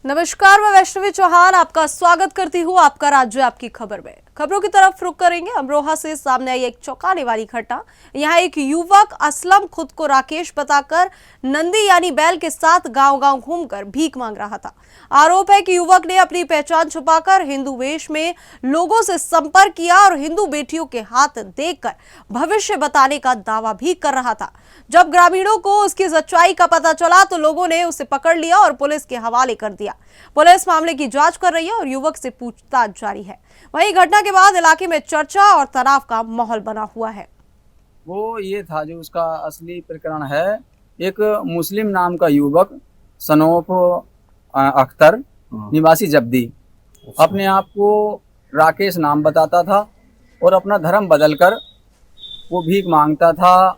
नमस्कार, मैं वैष्णवी चौहान आपका स्वागत करती हूँ आपका राज्य आपकी खबर में। खबरों की तरफ रुख करेंगे। अमरोहा से सामने आई एक चौंकाने वाली घटना। यहाँ एक युवक असलम खुद को राकेश बताकर नंदी यानी बैल के साथ गांव-गांव घूमकर भीख मांग रहा था। आरोप है कि युवक ने अपनी पहचान छुपाकर हिंदू वेश में लोगों से संपर्क किया और हिंदू बेटियों के हाथ देखकर भविष्य बताने का दावा भी कर रहा था। जब ग्रामीणों को उसकी सच्चाई का पता चला तो लोगों ने उसे पकड़ लिया और पुलिस के हवाले कर दिया। पुलिस मामले की जांच कर रही है और युवक से पूछताछ जारी है। वहीं घटना के बाद इलाके में चर्चा और तनाव का माहौल बना हुआ है। वो ये था जो उसका असली प्रकरण है, एक मुस्लिम नाम का युवक सनोफ अख्तर निवासी जब्दी अपने आप को राकेश नाम बताता था और अपना धर्म बदलकर वो भीख मांगता था।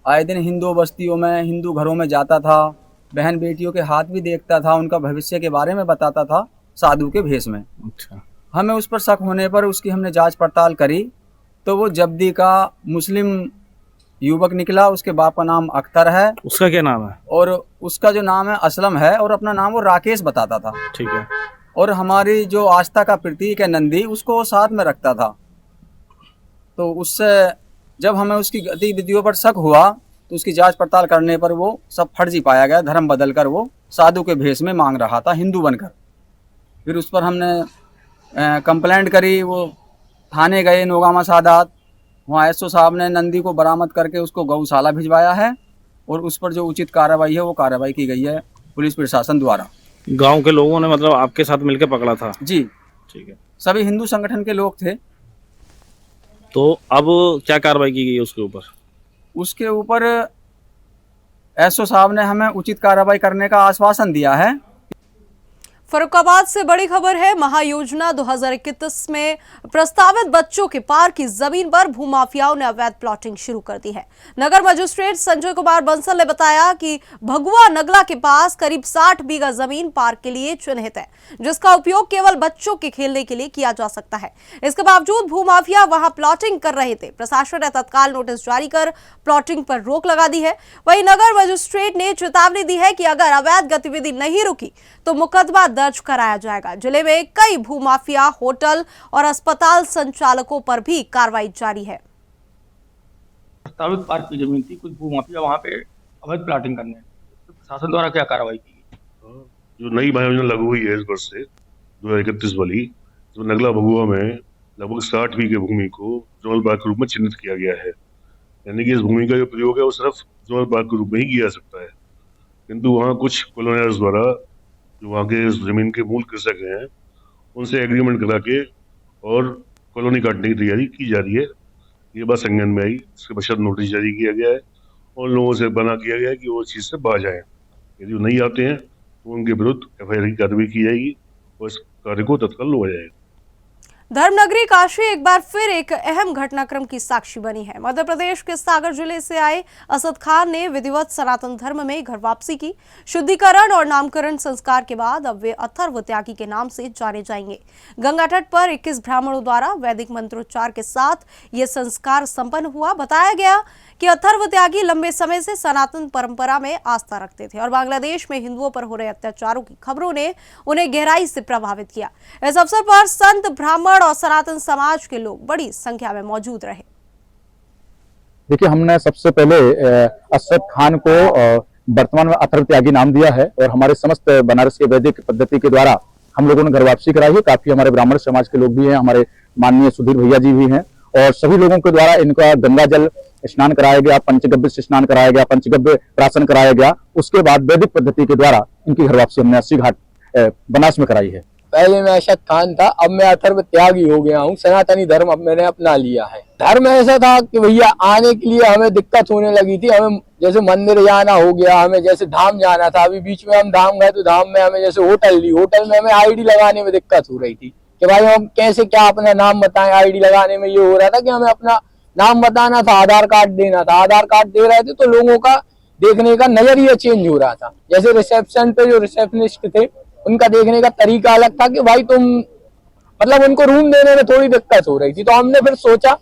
आए दिन हिंदू बस्तियों में, हिंदू घरों में जाता था, बहन बेटियों के हाथ भी देखता था, उनका भविष्य के बारे में बताता था साधु के भेष में। अच्छा। हमें उस पर शक होने पर उसकी हमने जांच पड़ताल करी तो वो जब्दी का मुस्लिम युवक निकला। उसके बाप का नाम अख्तर है। उसका क्या नाम है? और उसका जो नाम है असलम है और अपना नाम वो राकेश बताता था। ठीक है। और हमारी जो आस्था का प्रतीक है नंदी, उसको वो साथ में रखता था। तो उससे जब हमें उसकी गतिविधियों पर शक हुआ तो उसकी जांच पड़ताल करने पर वो सब फर्जी पाया गया। धर्म बदलकर वो साधु के भेष में मांग रहा था, हिंदू बनकर। फिर उस पर हमने कंप्लेंट करी। वो थाने गए नोगामा सादात, वहाँ एसओ साहब ने नंदी को बरामद करके उसको गौशाला भिजवाया है और उस पर जो उचित कार्रवाई है वो कार्रवाई की गई है पुलिस प्रशासन द्वारा। गांव के लोगों ने मतलब आपके साथ मिलकर पकड़ा था? जी, ठीक है। सभी हिंदू संगठन के लोग थे। तो अब क्या कार्रवाई की गई उसके ऊपर? उसके ऊपर एसओ साहब ने हमें उचित कार्रवाई करने का आश्वासन दिया है। फर्रुखाबाद से बड़ी खबर है। महायोजना 2021 में प्रस्तावित बच्चों के पार्क की जमीन पर भूमाफियाओं ने अवैध प्लॉटिंग शुरू कर दी है। नगर मजिस्ट्रेट संजय कुमार बंसल ने बताया कि भगुआ नगला के पास करीब 60 बीघा जमीन पार्क के लिए चिन्हित है, जिसका उपयोग केवल बच्चों के खेलने के लिए किया जा सकता है। इसके बावजूद भूमाफिया वहां प्लॉटिंग कर रहे थे। प्रशासन ने तत्काल नोटिस जारी कर प्लॉटिंग पर रोक लगा दी है। वहीं नगर मजिस्ट्रेट ने चेतावनी दी है कि अगर अवैध गतिविधि नहीं रुकी तो मुकदमा दर्ज कराया जाएगा। जिले में कई भूमाफिया, होटल और अस्पताल संचालकों पर भी कार्रवाई जारी है। प्रस्तावित पार्क की जमीन थी, कुछ भूमाफिया वहाँ पे अवैध प्लाटिंग करने, तो प्रशासन द्वारा क्या कार्रवाई की गई? जो नई महायोजना लागू हुई है इस वर्ष से 2031 वाली, तो नगला भगुआ में लगभग 60 बीघे भूमि को जोनल पार्क के रूप में चिन्हित किया गया है। यानी कि इस भूमि का जो प्रयोग है वो सिर्फ जोनल पार्क के रूप में ही किया जा सकता है। किंतु वहाँ कुछ कॉलोनियर्स द्वारा जो वहाँ के जमीन के मूल कृषक हैं उनसे एग्रीमेंट करा के और कॉलोनी काटने की तैयारी की जा रही है। ये बात संज्ञान में आई। इसके पश्चात नोटिस जारी किया गया है और लोगों से मना किया गया है कि वो चीज़ से बाहर जाएं। यदि वो नहीं आते हैं तो उनके विरुद्ध एफआईआर की कार्रवाई की जाएगी और इस कार्य को तत्काल रोका जाएगा। धर्मनगरी काशी एक बार फिर एक अहम घटनाक्रम की साक्षी बनी है। मध्य प्रदेश के सागर जिले से आए असद खान ने विधिवत सनातन धर्म में घर वापसी की। शुद्धिकरण और नामकरण संस्कार के बाद अब वे अथर्व त्यागी के नाम से जाने जाएंगे। गंगा तट पर 21 ब्राह्मणों द्वारा वैदिक मंत्रोच्चार के साथ ये संस्कार संपन्न हुआ। बताया गया कि अथर्व त्यागी लंबे समय से सनातन परंपरा में आस्था रखते थे और बांग्लादेश में हिंदुओं पर हो रहे अत्याचारों की खबरों ने उन्हें गहराई से प्रभावित किया। इस अवसर पर संत, ब्राह्मण और सनातन समाज के लोग बड़ी संख्या में मौजूद रहे। देखिए, हमने सबसे पहले असद खान को वर्तमान में अथर्व त्यागी नाम दिया है और हमारे समस्त बनारस के वैदिक पद्धति के द्वारा हम लोगों ने घर वापसी कराई है। काफी हमारे ब्राह्मण समाज के लोग भी हैं, हमारे माननीय सुधीर भैया जी भी हैं और सभी लोगों के द्वारा इनका गंगा जल स्नान कराया गया, पंचगव्य से स्नान कराया गया, पंचगव्य प्राशन कराया गया। उसके बाद वैदिक पद्धति के द्वारा इनकी घर वापसी हमने 80 घाट बनारस में कराई है। पहले मैं असद खान था, अब मैं अथर्व त्यागी हो गया हूँ। सनातनी धर्म अब मैंने अपना लिया है। धर्म ऐसा था कि भैया आने के लिए हमें दिक्कत होने लगी थी। हमें जैसे मंदिर जाना हो गया, हमें जैसे धाम जाना था। अभी बीच में हम धाम गए तो धाम में हमें जैसे होटल ली, होटल में हमें आईडी लगाने में दिक्कत हो रही थी कि भाई हम कैसे क्या अपना नाम बताएं। आईडी लगाने में ये हो रहा था कि हमें अपना नाम बताना था, आधार कार्ड देना था। आधार कार्ड दे रहे थे तो लोगों का देखने का नजरिया चेंज हो रहा था। जैसे रिसेप्शन पे जो रिसेप्शनिस्ट थे उनका देखने का तरीका अलग था कि भाई तुम मतलब उनको रूम देने में थोड़ी दिक्कत हो रही थी। तो हमने फिर सोचा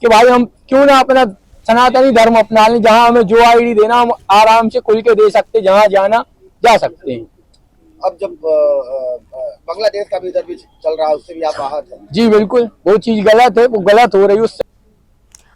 कि भाई हम क्यों ना अपना सनातनी धर्म अपना लें, जहां हमें जो आईडी देना हम आराम से खुल के दे सकते, जहां जाना जा सकते हैं। अब जब बांग्लादेश का भी इधर भी चल रहा है, उससे भी आप आहत हैं? जी बिल्कुल, वो चीज गलत है, वो गलत हो रही है उससे।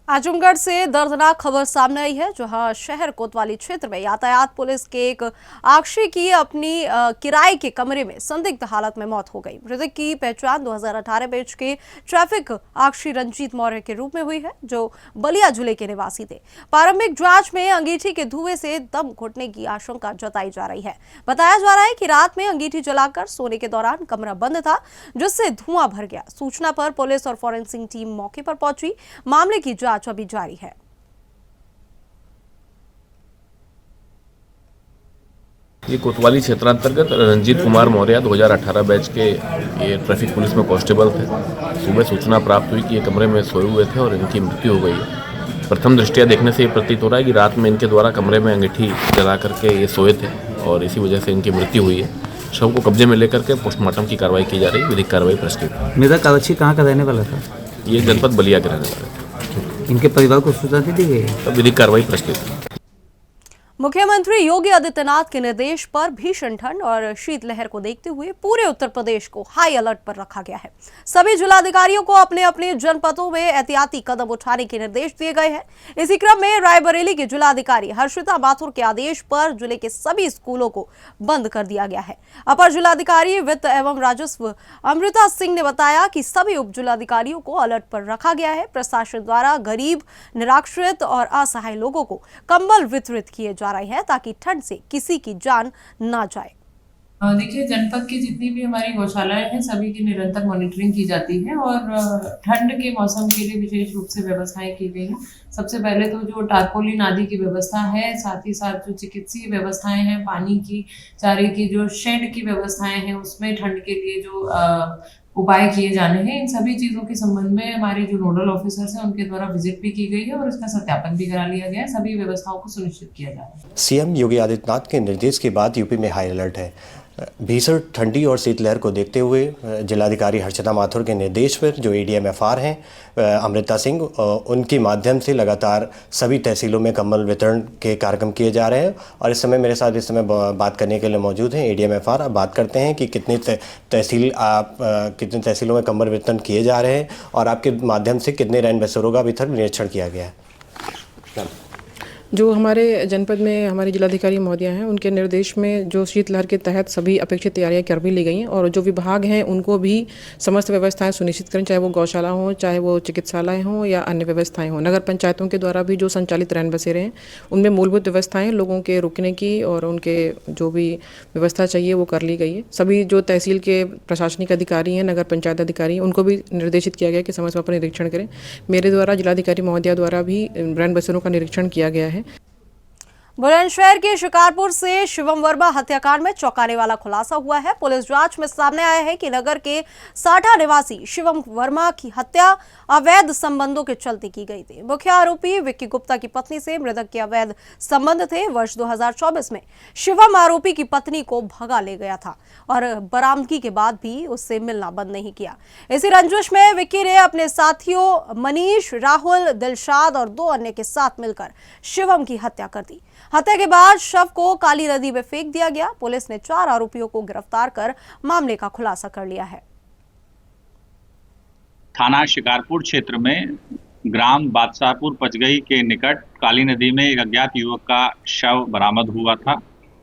आजमगढ़ से दर्दनाक खबर सामने आई है, जहां शहर कोतवाली क्षेत्र में यातायात पुलिस के एक आक्षी की अपनी किराए के कमरे में संदिग्ध हालत में मौत हो गई। मृतक की पहचान 2018 बैच के ट्रैफिक आक्षी रंजीत मौर्य के रूप में हुई है, जो बलिया जिले के निवासी थे। प्रारंभिक जांच में अंगीठी के धुएं से दम घुटने की आशंका जताई जा रही है। बताया जा रहा है कि रात में अंगीठी जलाकर सोने के दौरान कमरा बंद था, जिससे धुआं भर गया। सूचना पर पुलिस और फॉरेंसिक टीम मौके पर पहुंची। मामले की जांच अभी जारी है। ये कोतवाली क्षेत्रांतर्गत रंजीत कुमार मौर्य 2018 बैच के ये ट्रैफिक पुलिस में कांस्टेबल थे। सुबह सूचना प्राप्त हुई कि ये कमरे में सोए हुए थे और इनकी मृत्यु हो गई है। प्रथम दृष्टया देखने से ये प्रतीत हो रहा है कि रात में इनके द्वारा कमरे में अंगीठी जला करके ये सोए थे और इसी वजह से इनकी मृत्यु हुई है। शव को कब्जे में लेकर के पोस्टमार्टम की कार्रवाई की जा रही है। विधिक कार्रवाई प्रस्तुत। मृतक आरक्षी कहाँ का रहने वाला था? ये जनपद बलिया के रहने वाले थे। इनके परिवार को सूचना दी गई है? तब विधिक कार्रवाई प्रस्तुत। मुख्यमंत्री योगी आदित्यनाथ के निर्देश पर भीषण ठंड और शीतलहर को देखते हुए पूरे उत्तर प्रदेश को हाई अलर्ट पर रखा गया है। सभी जिलाधिकारियों को अपने अपने जनपदों में एहतियाती कदम उठाने के निर्देश दिए गए हैं। इसी क्रम में रायबरेली के जिलाधिकारी हर्षिता माथुर के आदेश पर जिले के सभी स्कूलों को बंद कर दिया गया है। अपर जिलाधिकारी वित्त एवं राजस्व अमृता सिंह ने बताया कि सभी उप जिलाधिकारियों को अलर्ट पर रखा गया है। प्रशासन द्वारा गरीब, निराश्रित और असहाय लोगों को कंबल वितरित किए जा रहे हैं ताकि ठंड से किसी की जान ना जाए। देखिए, जनपद की जितनी भी हमारी गौशालाएं हैं सभी की निरंतर मॉनिटरिंग की जाती है और ठंड के मौसम के लिए विशेष रूप से व्यवस्थाएं की गई हैं। सबसे पहले तो जो टारपोलिन आदि की व्यवस्था है, साथ ही साथ जो चिकित्सीय व्यवस्थाएं हैं, पानी की, चारे की, जो शेड की व्यवस्थाएं हैं, उसमें ठंड के लिए जो उपाय किए जाने हैं, इन सभी चीज़ों के संबंध में हमारे जो नोडल ऑफिसर्स हैं उनके द्वारा विजिट भी की गई है और इसका सत्यापन भी करा लिया गया है। सभी व्यवस्थाओं को सुनिश्चित किया जा रहा है। सीएम योगी आदित्यनाथ के निर्देश के बाद यूपी में हाई अलर्ट है। भीषण ठंडी और शीतलहर को देखते हुए जिलाधिकारी हर्षिता माथुर के निर्देश पर जो एडीएम-एफआर हैं अमृता सिंह, उनके माध्यम से लगातार सभी तहसीलों में कंबल वितरण के कार्यक्रम किए जा रहे हैं। और इस समय मेरे साथ इस समय बात करने के लिए मौजूद हैं एडीएम-एफआर। अब बात करते हैं कि कितने तहसीलों में कंबल वितरण किए जा रहे हैं और आपके माध्यम से कितने रैन बसेरों का अभी तक निरीक्षण किया गया है। जो हमारे जनपद में हमारे जिलाधिकारी महोदय हैं, उनके निर्देश में जो शीतलहर के तहत सभी अपेक्षित तैयारियां कर भी ली गई हैं और जो विभाग हैं उनको भी समस्त व्यवस्थाएं सुनिश्चित करें, चाहे वो गौशाला हो, चाहे वो चिकित्सालय हों या अन्य व्यवस्थाएं हों। नगर पंचायतों के द्वारा भी जो संचालित रैन बसेरे हैं उनमें मूलभूत व्यवस्थाएं लोगों के रुकने की और उनके जो भी व्यवस्था चाहिए वो कर ली गई है। सभी जो तहसील के प्रशासनिक अधिकारी हैं, नगर पंचायत अधिकारी हैं, उनको भी निर्देशित किया गया कि समय समय पर निरीक्षण करें। मेरे द्वारा जिलाधिकारी महोदया द्वारा भी रैन बसेरों का निरीक्षण किया गया है। बुलंदशहर के शिकारपुर से शिवम वर्मा हत्याकांड में चौंकाने वाला खुलासा हुआ है। पुलिस जांच में सामने आया है कि नगर के साठा निवासी शिवम वर्मा की हत्या अवैध संबंधों के चलते की गई थी। मुख्य आरोपी विक्की गुप्ता की पत्नी से मृतक के अवैध संबंध थे। वर्ष 2024 में शिवम आरोपी की पत्नी को भगा ले गया था और बरामदगी के बाद भी उससे मिलना बंद नहीं किया। इसी रंजिश में विक्की ने अपने साथियों मनीष, राहुल, दिलशाद और 2 अन्य के साथ मिलकर शिवम की हत्या कर दी। हत्या के बाद शव को काली नदी में फेंक दिया गया। पुलिस ने 4 आरोपियों को गिरफ्तार कर मामले का खुलासा कर लिया है। थाना शिकारपुर क्षेत्र में ग्राम बादशाहपुर पचगई के निकट काली नदी में एक अज्ञात युवक का शव बरामद हुआ था।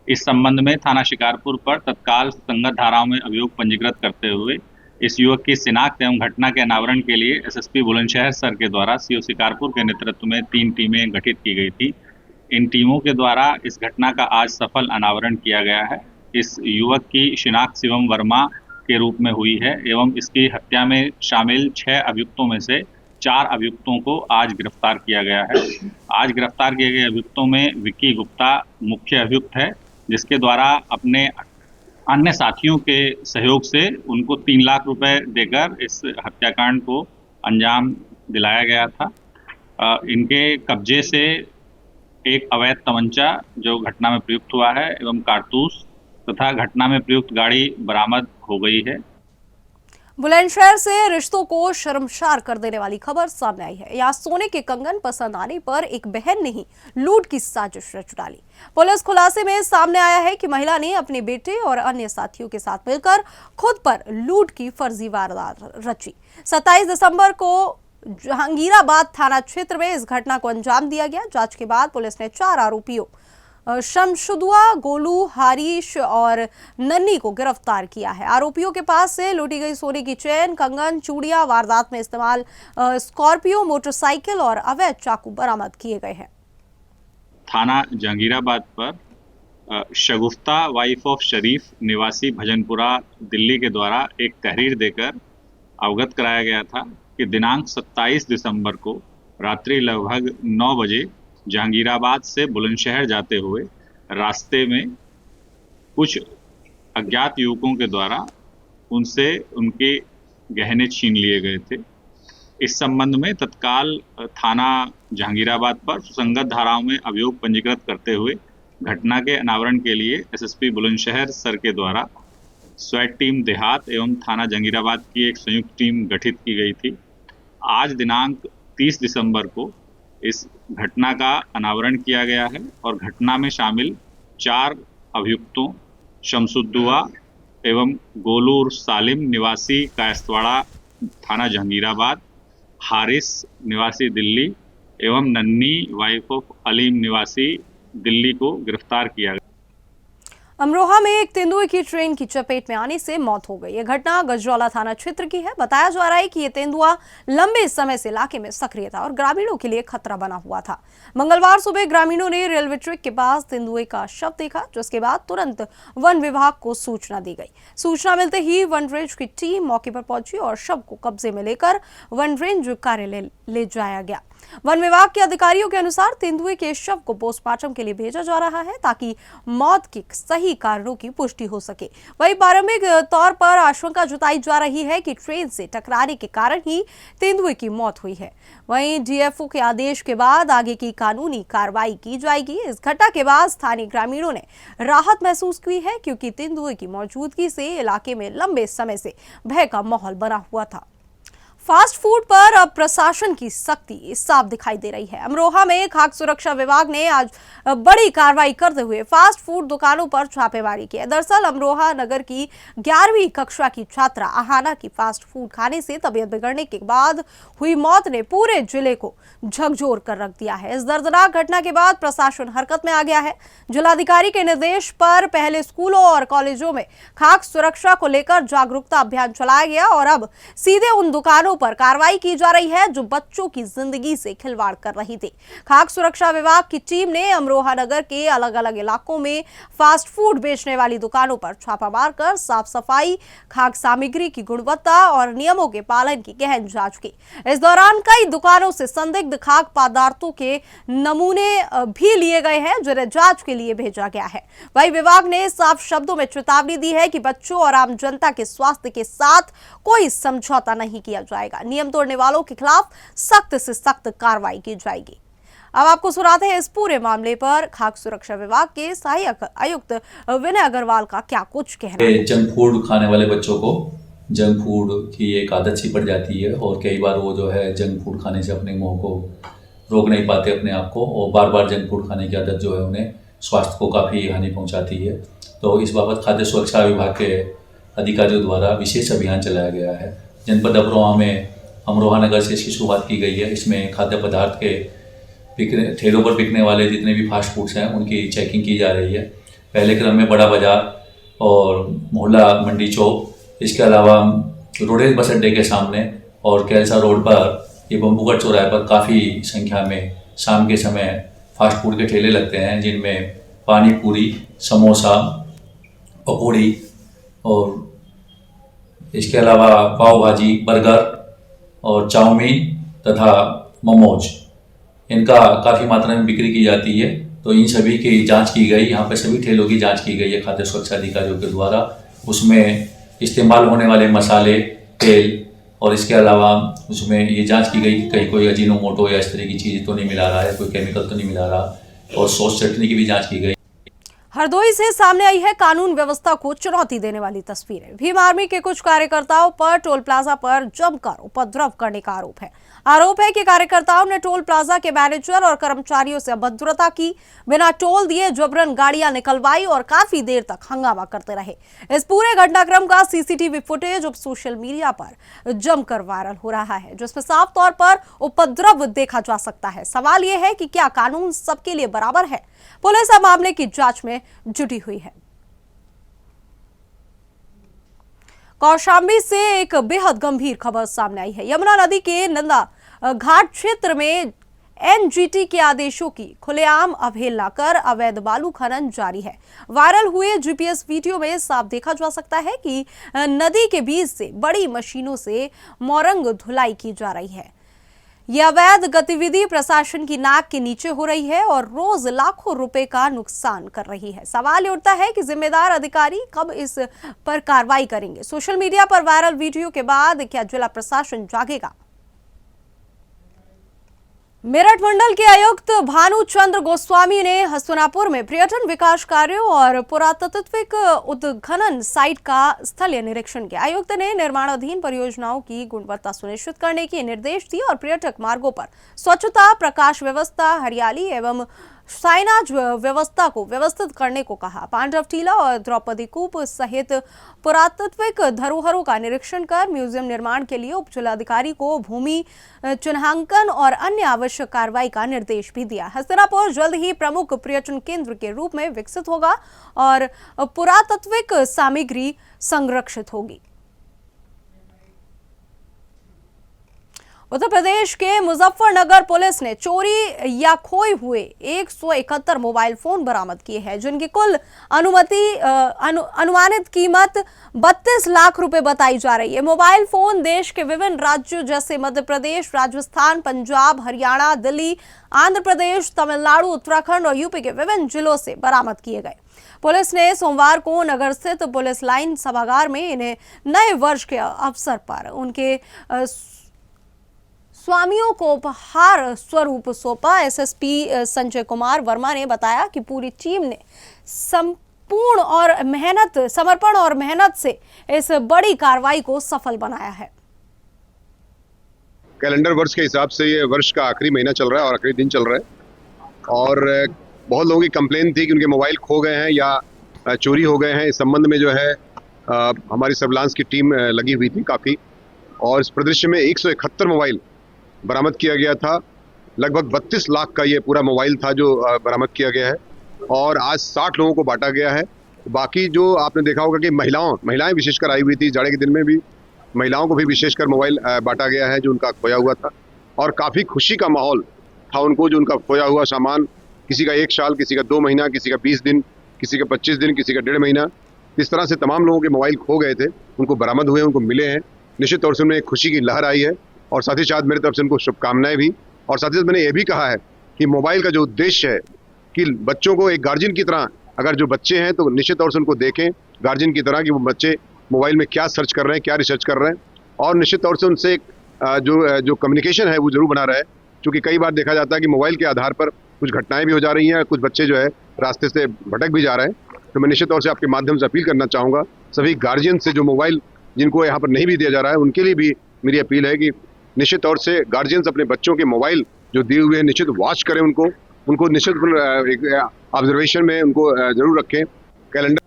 इस संबंध में थाना शिकारपुर पर तत्काल संगत धाराओं में अभियोग पंजीकृत करते हुए इस युवक की शिनाख्त एवं घटना के अनावरण के लिए एसएसपी बुलंदशहर सर के द्वारा सीओ शिकारपुर के नेतृत्व में 3 टीमें गठित की गई थी। इन टीमों के द्वारा इस घटना का आज सफल अनावरण किया गया है। इस युवक की शिनाख्त शिवम वर्मा के रूप में हुई है एवं इसकी हत्या में शामिल 6 अभियुक्तों में से 4 अभियुक्तों को आज गिरफ्तार किया गया है। आज गिरफ्तार किए गए अभियुक्तों में विक्की गुप्ता मुख्य अभियुक्त है, जिसके द्वारा अपने अन्य साथियों के सहयोग से उनको 3 लाख रुपए देकर इस हत्याकांड को अंजाम दिलाया गया था। इनके कब्जे से एक अवैध तमंचा जो घटना में प्रयुक्त हुआ है एवं कारतूस तथा घटना में प्रयुक्त गाड़ी बरामद हो गई है। बुलंदशहर से रिश्तों को शर्मसार कर देने वाली खबर सामने आई है। यहाँ सोने के कंगन पसंद आने पर एक बहन ने ही लूट की साजिश रच डाली। पुलिस खुलासे में सामने आया है कि महिला ने अपने बेटे और अन्य साथियों के साथ मिलकर खुद पर लूट की फर्जी वारदात रची। 27 दिसंबर को जहांगीराबाद थाना क्षेत्र में इस घटना को अंजाम दिया गया। जांच के बाद पुलिस ने 4 आरोपियों शमशुदुआ, गोलू, हारिश और नन्नी को गिरफ्तार किया है। आरोपियों के पास से लूटी गई सोने की चेन, कंगन, चूड़ियां, वारदात में इस्तेमाल स्कॉर्पियो मोटरसाइकिल और अवैध चाकू बरामद किए गए हैं। थाना जहांगीराबाद पर शगुफ्ता वाइफ ऑफ शरीफ निवासी भजनपुरा दिल्ली के द्वारा एक तहरीर देकर अवगत कराया गया था कि दिनांक 27 दिसंबर को रात्रि लगभग 9 बजे जहांगीराबाद से बुलंदशहर जाते हुए रास्ते में कुछ अज्ञात युवकों के द्वारा उनसे उनके गहने छीन लिए गए थे। इस संबंध में तत्काल थाना जहांगीराबाद पर सुसंगत धाराओं में अभियोग पंजीकृत करते हुए घटना के अनावरण के लिए एसएसपी बुलंदशहर सर के द्वारा स्वैट टीम देहात एवं थाना जहांगीराबाद की एक संयुक्त टीम गठित की गई थी। आज दिनांक 30 दिसंबर को इस घटना का अनावरण किया गया है और घटना में शामिल 4 अभियुक्तों शमसुद्दुआ एवं गोलू सालिम निवासी कायस्तवाड़ा थाना जहांगीराबाद, हारिस निवासी दिल्ली एवं नन्नी वाइफ ऑफ अलीम निवासी दिल्ली को गिरफ्तार किया गया। अमरोहा में एक तेंदुए की ट्रेन की चपेट में आने से मौत हो गई। यह घटना गजरौला थाना क्षेत्र की है। बताया जा रहा है कि यह तेंदुआ लंबे समय से इलाके में सक्रिय था और ग्रामीणों के लिए खतरा बना हुआ था। मंगलवार सुबह ग्रामीणों ने रेलवे ट्रैक के पास तेंदुए का शव देखा, जिसके बाद तुरंत वन विभाग को सूचना दी गई। सूचना मिलते ही वन रेंज की टीम मौके पर पहुंची और शव को कब्जे में लेकर वन रेंज कार्यालय ले जाया गया। वन विभाग के अधिकारियों के अनुसार तेंदुए के शव को पोस्टमार्टम के लिए भेजा जा रहा है ताकि मौत के सही कारणों की पुष्टि हो सके। वहीं प्रारंभिक तौर पर आशंका जताई जा रही है कि ट्रेन से टकराने के कारण ही तेंदुए की मौत हुई है। वहीं डीएफओ के आदेश के बाद आगे की कानूनी कार्रवाई की जाएगी। इस घटना के बाद स्थानीय ग्रामीणों ने राहत महसूस की है, क्योंकि तेंदुए की मौजूदगी से इलाके में लंबे समय से भय का माहौल बना हुआ था। फास्ट फूड पर अब प्रशासन की सख्ती साफ दिखाई दे रही है। अमरोहा में खाद्य सुरक्षा विभाग ने आज बड़ी कार्रवाई करते हुए फास्ट फूड दुकानों पर छापेमारी की। दरअसल अमरोहा नगर की 11वीं कक्षा की छात्रा आहाना की फास्ट फूड खाने से तबीयत बिगड़ने के बाद हुई मौत ने पूरे जिले को झकझोर कर रख दिया है। इस दर्दनाक घटना के बाद प्रशासन हरकत में आ गया है। जिलाधिकारी के निर्देश पर पहले स्कूलों और कॉलेजों में खाद्य सुरक्षा को लेकर जागरूकता अभियान चलाया गया और अब सीधे उन दुकानों पर कार्रवाई की जा रही है जो बच्चों की जिंदगी से खिलवाड़ कर रही थी। खाद्य सुरक्षा विभाग की टीम ने अमरोहा नगर के अलग अलग इलाकों में फास्ट फूड बेचने वाली दुकानों पर छापा मारकर साफ सफाई, खाद्य सामग्री की गुणवत्ता और नियमों के पालन की गहन जांच की। इस दौरान कई दुकानों से संदिग्ध खाद्य पदार्थों के नमूने भी लिए गए हैं, जिन्हें जांच के लिए भेजा गया है। वहीं विभाग ने साफ शब्दों में चेतावनी दी है कि बच्चों और आम जनता के स्वास्थ्य के साथ कोई समझौता नहीं किया जाएगा। नियम तोड़ने वालों के खिलाफ सख्त से सख्त कार्रवाई की जाएगी। अब आपको सुनाते हैं इस पूरे मामले पर खाद्य सुरक्षा विभाग के सहायक आयुक्त विनय अग्रवाल का क्या कुछ कहना है। जंक फूड खाने वाले बच्चों को जंक फूड की एक आदत सी पड़ जाती है और कई बार वो जो है जंक फूड खाने से अपने मुंह को रोक नहीं पाते अपने आप को, और बार बार जंक फूड खाने की आदत जो है उन्हें स्वास्थ्य को काफ़ी हानि पहुंचाती है। तो इस बाबत खाद्य सुरक्षा विभाग के अधिकारियों द्वारा विशेष अभियान चलाया गया है। जनपद अमरोहा में अमरोहा नगर से इसकी शुरुआत की गई है। इसमें खाद्य पदार्थ के ठेलों पर बिकने वाले जितने भी फास्ट फूड्स हैं उनकी चेकिंग की जा रही है। पहले क्रम में बड़ा बाजार और मोहल्ला मंडी चौक, इसके अलावा रोडेज बस अड्डे के सामने और कैलसा रोड पर ये बम्बूगढ़ चौराहे पर काफ़ी संख्या में शाम के समय फास्ट फूड के ठेले लगते हैं, जिनमें पानी पूरी, समोसा, पकौड़ी और इसके अलावा पाव भाजी, बर्गर और चाउमीन तथा मोमोज, इनका काफ़ी मात्रा में बिक्री की जाती है। तो इन सभी की जांच की गई, यहाँ पर सभी ठेलों की जांच की गई है खाद्य सुरक्षा अधिकारियों के द्वारा। उसमें इस्तेमाल होने वाले मसाले, तेल और इसके अलावा उसमें ये जांच की गई कि कहीं कोई अजीनोमोटो या इस तरह की चीज़ तो नहीं मिला रहा है, कोई केमिकल तो नहीं मिला रहा, और सॉस चटनी की भी जाँच की गई। हरदोई से सामने आई है कानून व्यवस्था को चुनौती देने वाली तस्वीरें। भीम आर्मी के कुछ कार्यकर्ताओं पर टोल प्लाजा पर जमकर उपद्रव करने का आरोप है कि कार्यकर्ताओं ने टोल प्लाजा के मैनेजर और कर्मचारियों से अभद्रता की, बिना टोल दिए जबरन गाड़ियां निकलवाई और काफी देर तक हंगामा करते रहे। इस पूरे घटनाक्रम का सीसीटीवी फुटेज अब सोशल मीडिया पर जमकर वायरल हो रहा है, जिसमें साफ तौर पर उपद्रव देखा जा सकता है। सवाल यह है कि क्या कानून सबके लिए बराबर है? पुलिस अब मामले की जांच में जुटी हुई है। कौशाम्बी से एक बेहद गंभीर खबर सामने आई है। यमुना नदी के नंदा घाट क्षेत्र में एनजीटी के आदेशों की खुलेआम अवहेलना कर अवैध बालू खनन जारी है। वायरल हुए जीपीएस वीडियो में साफ देखा जा सकता है कि नदी के बीच से बड़ी मशीनों से मोरंग धुलाई की जा रही है। यह अवैध गतिविधि प्रशासन की नाक के नीचे हो रही है और रोज लाखों रुपए का नुकसान कर रही है। सवाल उठता है कि जिम्मेदार अधिकारी कब इस पर कार्रवाई करेंगे? सोशल मीडिया पर वायरल वीडियो के बाद क्या जिला प्रशासन जागेगा? मेरठ मंडल के आयुक्त भानुचंद्र गोस्वामी ने हसनापुर में पर्यटन विकास कार्यों और पुरातात्विक उत्खनन साइट का स्थलीय निरीक्षण किया। आयुक्त ने निर्माणाधीन परियोजनाओं की गुणवत्ता सुनिश्चित करने के निर्देश दिए और पर्यटक मार्गों पर स्वच्छता, प्रकाश व्यवस्था, हरियाली एवं साइनाज व्यवस्था को व्यवस्थित करने को कहा। पांडव टीला और द्रौपदी कूप सहित पुरातात्विक धरोहरों का निरीक्षण कर म्यूजियम निर्माण के लिए उप जिलाधिकारी को भूमि चिन्हांकन और अन्य आवश्यक कार्रवाई का निर्देश भी दिया। हस्तिनापुर जल्द ही प्रमुख पर्यटन केंद्र के रूप में विकसित होगा और पुरातात्विक सामग्री संरक्षित होगी। उत्तर प्रदेश के मुजफ्फरनगर पुलिस ने चोरी या खोए हुए 171 मोबाइल फोन बरामद किए हैं, जिनकी कुल अनुमानित कीमत 32 लाख रुपए बताई जा रही है। मोबाइल फोन देश के विभिन्न राज्यों जैसे मध्य प्रदेश, राजस्थान, पंजाब, हरियाणा, दिल्ली, आंध्र प्रदेश, तमिलनाडु, उत्तराखंड और यूपी के विभिन्न जिलों से बरामद किए गए। पुलिस ने सोमवार को नगर स्थित पुलिस लाइन सभागार में इन्हें नए वर्ष के अवसर पर उनके स्वामियों को उपहार स्वरूप सौंपा। एसएसपी संजय कुमार वर्मा ने बताया कि पूरी टीम ने समर्पण और मेहनत से इस बड़ी कार्रवाई को सफल बनाया है। कैलेंडर वर्ष के हिसाब से ये वर्ष का आखिरी महीना चल रहा है और आखिरी दिन चल रहा है और बहुत लोगों की कंप्लेन थी कि उनके मोबाइल खो गए हैं या चोरी हो गए हैं। इस संबंध में जो है हमारी सर्विलांस की टीम लगी हुई थी काफ़ी, और इस परिदृश्य में 171 मोबाइल बरामद किया गया था। लगभग 32 लाख का ये पूरा मोबाइल था जो बरामद किया गया है और आज 60 लोगों को बांटा गया है। बाकी जो आपने देखा होगा कि महिलाएं विशेषकर आई हुई थी, जाड़े के दिन में भी महिलाओं को भी विशेषकर मोबाइल बांटा गया है जो उनका खोया हुआ था, और काफ़ी खुशी का माहौल था उनको। जो उनका खोया हुआ सामान, किसी का 1 साल, किसी का 2 महीना, किसी का 20 दिन, किसी का 25 दिन, किसी का 1.5 महीना, इस तरह से तमाम लोगों के मोबाइल खो गए थे, उनको बरामद हुए, उनको मिले हैं। निश्चित तौर से उनमें एक खुशी की लहर आई है और साथ ही साथ मेरी तरफ से उनको शुभकामनाएं भी। और साथ ही साथ मैंने ये भी कहा है कि मोबाइल का जो उद्देश्य है कि बच्चों को एक गार्जियन की तरह, अगर जो बच्चे हैं तो निश्चित तौर से उनको देखें गार्जियन की तरह कि वो बच्चे मोबाइल में क्या सर्च कर रहे हैं, क्या रिसर्च कर रहे हैं, और निश्चित तौर से उनसे एक जो कम्युनिकेशन है वो जरूर बना रहा है। क्योंकि कई बार देखा जाता है कि मोबाइल के आधार पर कुछ घटनाएं भी हो जा रही हैं, कुछ बच्चे जो है रास्ते से भटक भी जा रहे हैं। तो मैं निश्चित तौर से आपके माध्यम से अपील करना चाहूँगा सभी गार्जियन से, जो मोबाइल जिनको यहाँ पर नहीं भी दिया जा रहा है, उनके लिए भी मेरी अपील है कि निश्चित तौर से गार्जियंस अपने बच्चों के मोबाइल जो दिए हुए हैं निश्चित वॉच करें, उनको निश्चित ऑब्जर्वेशन में उनको जरूर रखें। कैलेंडर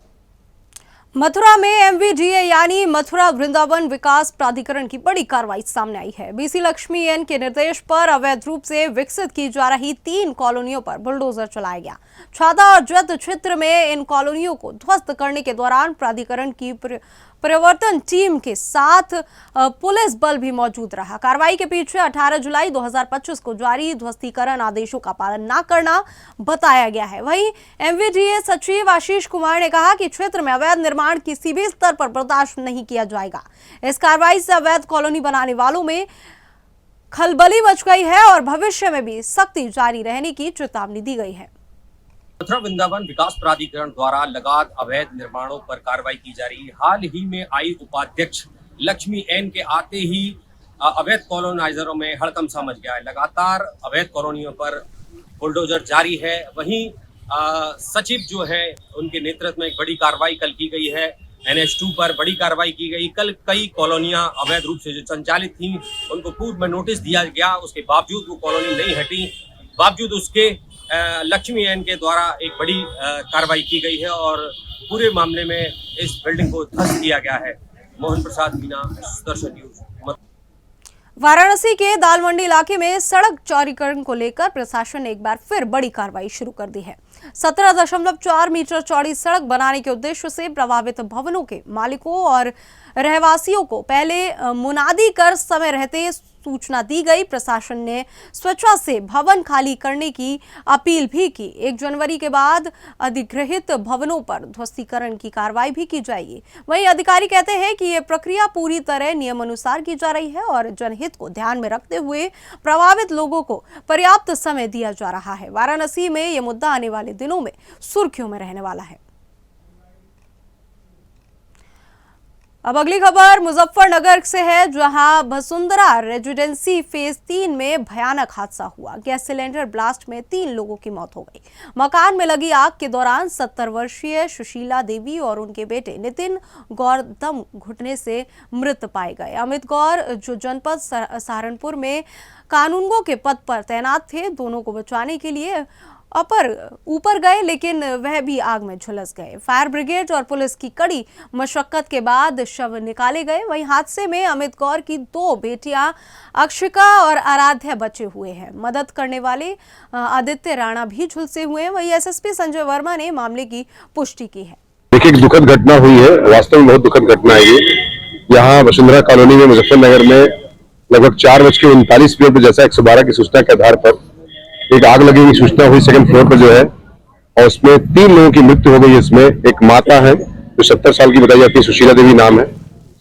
मथुरा में एमवीडीए यानी मथुरा वृंदावन विकास प्राधिकरण की बड़ी कार्रवाई सामने आई है। बीसी लक्ष्मी एन के निर्देश पर अवैध रूप से विकसित की जा रही 3 कॉलोनियों पर बुलडोजर चलाया गया। छाता और जत क्षेत्र में इन कॉलोनियों को ध्वस्त करने के दौरान प्राधिकरण की प्रवर्तन टीम के साथ पुलिस बल भी मौजूद रहा। कार्रवाई के पीछे 18 जुलाई 2025 को जारी ध्वस्तीकरण आदेशों का पालन न करना बताया गया है। वहीं एमवीडीए सचिव आशीष कुमार ने कहा कि क्षेत्र में अवैध निर्माण किसी भी स्तर पर बर्दाश्त नहीं किया जाएगा। इस कार्रवाई से अवैध कॉलोनी बनाने वालों में खलबली मच गई है और भविष्य में भी सख्ती जारी रहने की चेतावनी दी गई है। मथुरा वृंदावन विकास प्राधिकरण द्वारा लगातार अवैध निर्माणों पर कार्रवाई की जा रही है। हाल ही में आई उपाध्यक्ष लक्ष्मी एन के आते ही अवैध कॉलोनाइजरों में हड़कंप सा मच गया है। लगातार अवैध कॉलोनियों पर बुलडोजर जारी है। वहीं सचिव जो है उनके नेतृत्व में एक बड़ी कार्रवाई कल की गई है। NH2 पर बड़ी कार्रवाई की गई। कल कई कॉलोनियां अवैध रूप से जो संचालित थी उनको पूर्व में नोटिस दिया गया, उसके बावजूद वो कॉलोनी नहीं हटी, बावजूद उसके लक्ष्मी एन के द्वारा एक बड़ी कार्रवाई की गई है और पूरे मामले में इस बिल्डिंग को ध्वस्त किया गया है। मोहन प्रसाद मीना, सुदर्शन न्यूज। वाराणसी के दालमंडी इलाके में सड़क चौड़ीकरण को लेकर प्रशासन ने एक बार फिर बड़ी कार्रवाई शुरू कर दी है। 17.4 मीटर चौड़ी सड़क बनाने के उद्देश्य से प्रभावित भवनों के मालिकों और रहवासियों को पहले मुनादी कर समय रहते सूचना दी गई। प्रशासन ने स्वेच्छा से भवन खाली करने की अपील भी की। 1 जनवरी के बाद अधिग्रहित भवनों पर ध्वस्तीकरण की कार्रवाई भी की जाएगी। वहीं अधिकारी कहते हैं कि यह प्रक्रिया पूरी तरह नियमानुसार की जा रही है और जनहित को ध्यान में रखते हुए प्रभावित लोगों को पर्याप्त समय दिया जा रहा है। वाराणसी में यह मुद्दा आने वाले दिनों में सुर्खियों में रहने वाला है। अब अगली खबर मुजफ्फरनगर से है, जहां वसुंधरा रेजिडेंसी फेज 3 में भयानक हादसा हुआ। गैस सिलेंडर ब्लास्ट में 3 लोगों की मौत हो गई। मकान में लगी आग के दौरान 70 वर्षीय सुशीला देवी और उनके बेटे नितिन गौर दम घुटने से मृत पाए गए। अमित गौर, जो जनपद सहारनपुर में कानूनगो के पद पर तैनात थे, दोनों को बचाने के लिए ऊपर गए, लेकिन वह भी आग में झुलस गए। फायर ब्रिगेड और पुलिस की कड़ी मशक्कत के बाद शव निकाले गए। वहीं हादसे में अमित गौर की 2 बेटियां अक्षिका और आराध्या बचे हुए हैं। मदद करने वाले आदित्य राणा भी झुलसे हुए हैं। वहीं SSP संजय वर्मा ने मामले की पुष्टि की है। देखिए, एक दुखद घटना हुई है, वास्तव में बहुत दुखद घटना है ये। यहाँ वसुंधरा कॉलोनी में मुजफ्फरनगर में लगभग 4:39 जैसा 112 की सूचना के आधार पर एक आग लगने की सूचना हुई सेकंड फ्लोर पर जो है, और उसमें 3 लोगों की मृत्यु हो गई। इसमें एक माता है जो 70 साल की बताई जाती है, सुशीला देवी नाम है,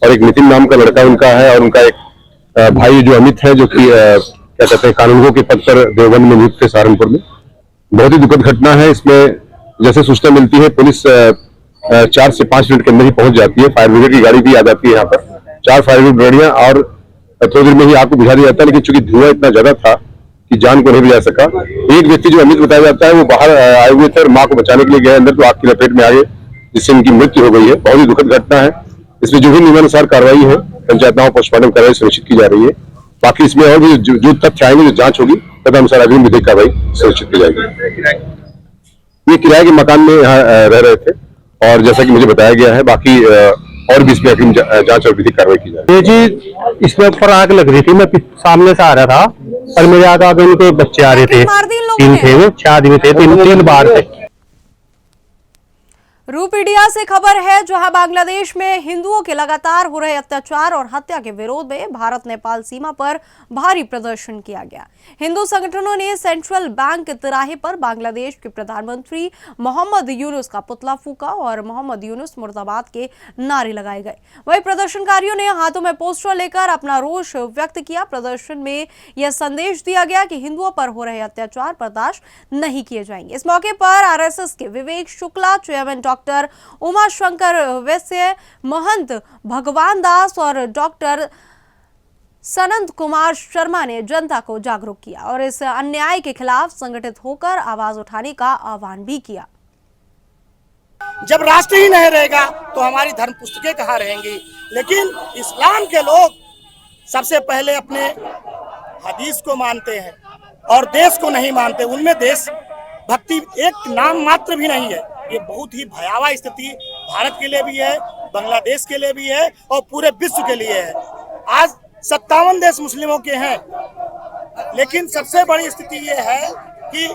और एक नितिन नाम का लड़का उनका है, और उनका एक भाई जो अमित है, जो कि क्या कहते हैं कानूनगो के पद पर देवबंद में नियुक्त थे सहारनपुर में। बहुत ही दुखद घटना है। इसमें जैसे सूचना मिलती है पुलिस 4 से 5 मिनट के अंदर ही पहुंच जाती है। फायर ब्रिगेड की गाड़ी भी आ जाती है यहाँ पर, 4 फायर ब्रिगेड गाड़ियां, और थोड़ी देर में ही आग को बुझा दिया जाता है। लेकिन चूंकि धुआं इतना ज्यादा था कि जान को नहीं बचा सका। एक व्यक्ति जो अमित बताया जाता है वो बाहर आए हुए थे और मां को बचाने के लिए गए अंदर, तो आग की लपेट में आ गए, जिससे इनकी मृत्यु हो गई है। बहुत ही दुखद घटना है। इसमें जो भी नियमानुसार कार्रवाई है, पंचायतनामा पोस्टमार्टम कार्रवाई सुनिश्चित की जा रही है। बाकी इसमें और भी जो तथ्य आएंगे, जो जांच होगी, तदनुसार अग्रिम विधिक कार्रवाई सुनिश्चित की जाएगी। ये किराए के मकान में यहाँ रह रहे थे, और जैसा कि मुझे बताया गया है, बाकी और भी इसमें अग्रिम जांच और विधिक कार्रवाई की जाएगी। जी, इसमें ऊपर आग लग रही थी, मैं सामने से आ रहा था और मेरे आगे उनके बच्चे आ रहे थे, 3 थे, वो 6 आदमी थे, 3 बार थे। रूपीडिया से खबर है, जहां बांग्लादेश में हिंदुओं के लगातार हो रहे अत्याचार और हत्या के विरोध में भारत नेपाल सीमा पर भारी प्रदर्शन किया गया। हिंदू संगठनों ने सेंट्रल बैंक तिराहे पर बांग्लादेश के प्रधानमंत्री मोहम्मद यूनुस का पुतला फूका और मोहम्मद यूनुस मुर्दाबाद के नारे लगाए गए। वहीं प्रदर्शनकारियों ने हाथों में पोस्टर लेकर अपना रोष व्यक्त किया। प्रदर्शन में यह संदेश दिया गया कि हिंदुओं पर हो रहे अत्याचार बर्दाश्त नहीं किए जाएंगे। इस मौके पर RSS के विवेक शुक्ला, चेयरमैन डॉक्टर उमाशंकर वैश्य, महंत भगवान दास और डॉक्टर सनंद कुमार शर्मा ने जनता को जागरूक किया और इस अन्याय के खिलाफ संगठित होकर आवाज उठाने का आह्वान भी किया। जब राष्ट्र ही नहीं रहेगा तो हमारी धर्म पुस्तकें कहाँ रहेंगी। लेकिन इस्लाम के लोग सबसे पहले अपने हदीस को मानते हैं और देश को नहीं मानते। उनमें देश भक्ति एक नाम मात्र भी नहीं है। ये बहुत ही भयावह स्थिति भारत के लिए भी है, बांग्लादेश के लिए भी है और पूरे विश्व के लिए है। आज 57 देश मुस्लिमों के हैं, लेकिन सबसे बड़ी स्थिति ये है कि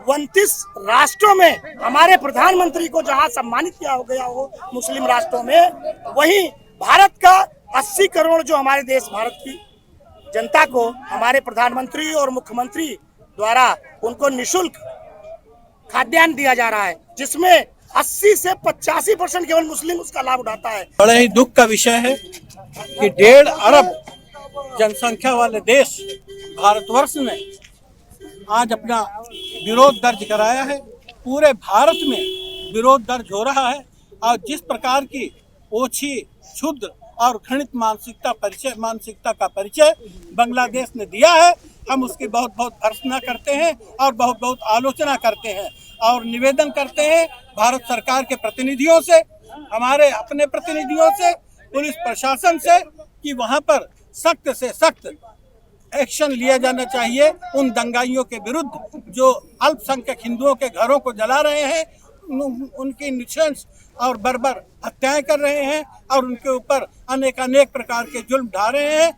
29 राष्ट्रों में हमारे प्रधानमंत्री को जहां सम्मानित किया हो गया हो मुस्लिम राष्ट्रों में, वहीं भारत का 80 करोड़ जो हमारे देश भारत की जनता को हमारे प्रधानमंत्री और मुख्यमंत्री द्वारा उनको निःशुल्क खाद्यान्न दिया जा रहा है, जिसमें 80 से 85% केवल मुस्लिम उसका लाभ उठाता है। बड़े ही दुख का विषय है कि 1.5 अरब जनसंख्या वाले देश भारतवर्ष ने आज अपना विरोध दर्ज कराया है। पूरे भारत में विरोध दर्ज हो रहा है और जिस प्रकार की ओछी, क्षुद्र और घृणित मानसिकता का परिचय बांग्लादेश ने दिया है, हम उसकी बहुत बहुत भर्त्सना करते हैं और बहुत बहुत आलोचना करते हैं। और निवेदन करते हैं भारत सरकार के प्रतिनिधियों से, हमारे अपने प्रतिनिधियों से, पुलिस प्रशासन से कि वहां पर सख्त से सख्त एक्शन लिया जाना चाहिए उन दंगाइयों के विरुद्ध जो अल्पसंख्यक हिंदुओं के घरों को जला रहे हैं, उनकी नृशंस और बर्बर हत्याएं कर रहे हैं और उनके ऊपर अनेक प्रकार के जुल्म ढा रहे हैं।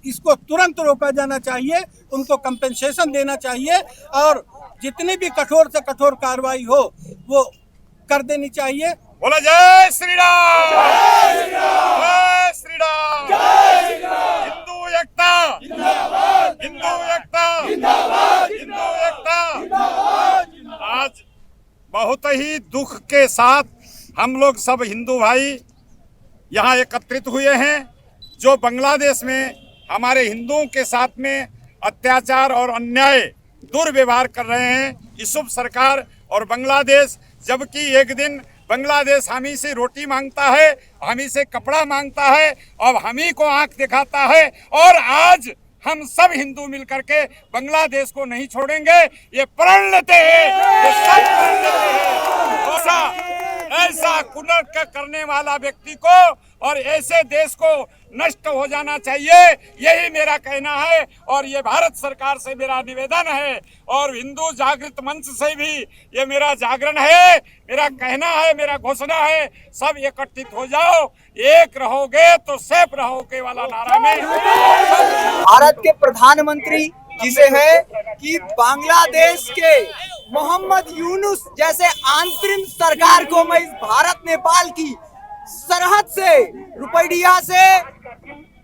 इसको तुरंत रोका जाना चाहिए, उनको कंपेंसेशन देना चाहिए और जितनी भी कठोर से कठोर कार्रवाई हो वो कर देनी चाहिए। बोला जय श्री राम, जय श्री राम, हिंदू एकता, हिंदू एकता, हिंदू एकता। आज बहुत ही दुख के साथ हम लोग सब हिंदू भाई यहाँ एकत्रित हुए हैं जो बांग्लादेश में हमारे हिंदुओं के साथ में अत्याचार और अन्याय दुर्व्यवहार कर रहे हैं। यूसुफ सरकार और बांग्लादेश, जबकि एक दिन बांग्लादेश हम ही से रोटी मांगता है, हम ही से कपड़ा मांगता है, अब हम ही को आंख दिखाता है और आज हम सब हिंदू मिलकर के बांग्लादेश को नहीं छोड़ेंगे, ये प्रण लेते हैं, ये सब प्रण लेते हैं। ऐसा कुनर्क करने वाला व्यक्ति को और ऐसे देश को नष्ट हो जाना चाहिए, यही मेरा कहना है और ये भारत सरकार से मेरा निवेदन है और हिंदू जागृत मंच से भी ये मेरा जागरण है, मेरा कहना है, मेरा घोषणा है, सब एकत्रित हो जाओ, एक रहोगे तो सेफ रहोगे वाला नारा में। भारत के प्रधानमंत्री जिसे है कि बांग्लादेश के मोहम्मद यूनुस जैसे अंतरिम सरकार को मैं इस भारत नेपाल की सरहद से रुपैडिया से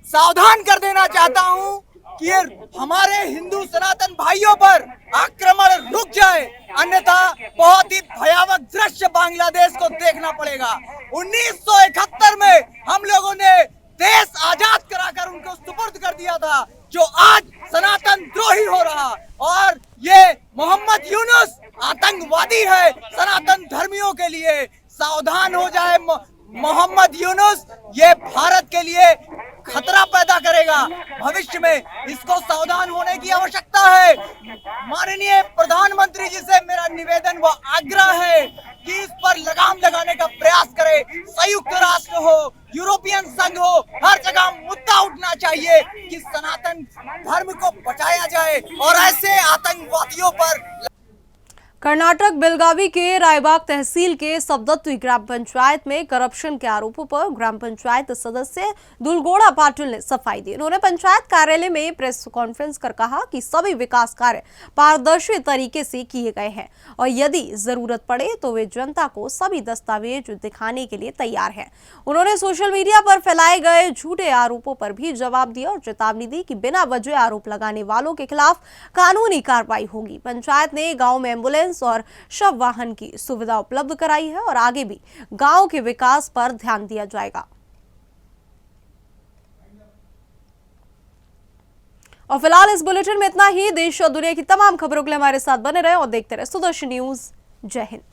सावधान कर देना चाहता हूं कि ये हमारे हिंदू सनातन भाइयों पर आक्रमण रुक जाए, अन्यथा बहुत ही भयावह दृश्य बांग्लादेश को देखना पड़ेगा। 1971 में हम लोगों ने देश आजाद कराकर उनको सुपुर्द कर दिया था, जो आज सनातन द्रोही हो रहा और ये मोहम्मद यूनुस आतंकवादी है सनातन धर्मियों के लिए। सावधान हो जाए मोहम्मद यूनुस, ये भारत के लिए खतरा पैदा करेगा भविष्य में, इसको सावधान होने की आवश्यकता है। माननीय प्रधानमंत्री जी से मेरा निवेदन व आग्रह है कि इस पर लगाम लगाने का प्रयास करें। संयुक्त राष्ट्र हो, यूरोपियन संघ हो, हर जगह मुद्दा उठना चाहिए कि सनातन धर्म को बचाया जाए और ऐसे आतंकवादियों पर। कर्नाटक बेलगावी के रायबाग तहसील के सबदत्ती ग्राम पंचायत में करप्शन के आरोपों पर ग्राम पंचायत सदस्य दुलगोड़ा पाटिल ने सफाई दी। उन्होंने पंचायत कार्यालय में प्रेस कॉन्फ्रेंस कर कहा कि सभी विकास कार्य पारदर्शी तरीके से किए गए हैं और यदि जरूरत पड़े तो वे जनता को सभी दस्तावेज दिखाने के लिए तैयार हैं। उन्होंने सोशल मीडिया पर फैलाए गए झूठे आरोपों पर भी जवाब दिया और चेतावनी दी कि बिना वजह आरोप लगाने वालों के खिलाफ कानूनी कार्रवाई होगी। पंचायत ने गाँव में एम्बुलेंस और शव वाहन की सुविधा उपलब्ध कराई है और आगे भी गांव के विकास पर ध्यान दिया जाएगा। और फिलहाल इस बुलेटिन में इतना ही। देश और दुनिया की तमाम खबरों के लिए हमारे साथ बने रहे और देखते रहे सुदर्शन न्यूज। जय हिंद।